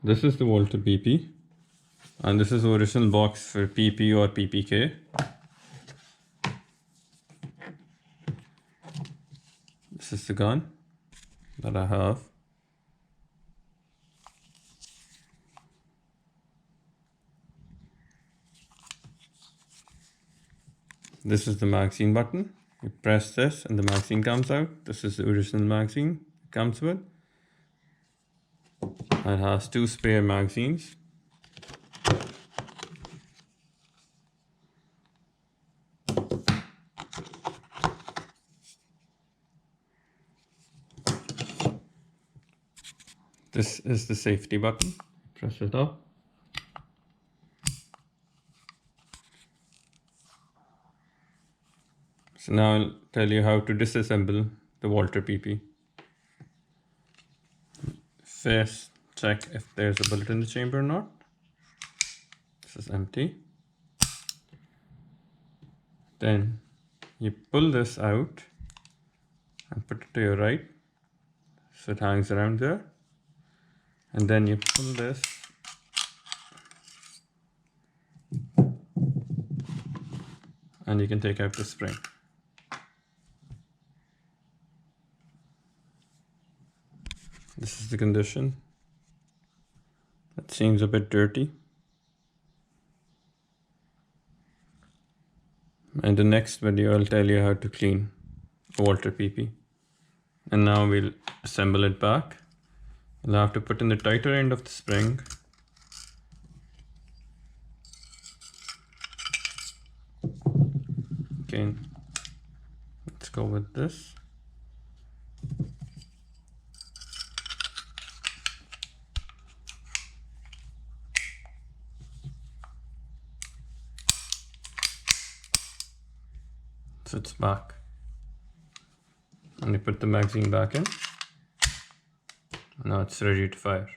This is the Walther PP, and this is the original box for PP or PPK. This is the gun that I have. This is the magazine button. You press this and the magazine comes out. This is the original magazine it comes with. It has 2 spare magazines. This is the safety button. Press it up. So now I'll tell you how to disassemble the Walther PP. First, check if there's a bullet in the chamber or not. This is empty. Then you pull this out and put it to your right, so it hangs around there. And then you pull this and you can take out the spring. This is the condition. It seems a bit dirty. In the next video, I'll tell you how to clean a Walther PP. And now we'll assemble it back. You'll have to put in the tighter end of the spring. Okay, let's go with this. So it's back. And you put the magazine back in. Now it's ready to fire.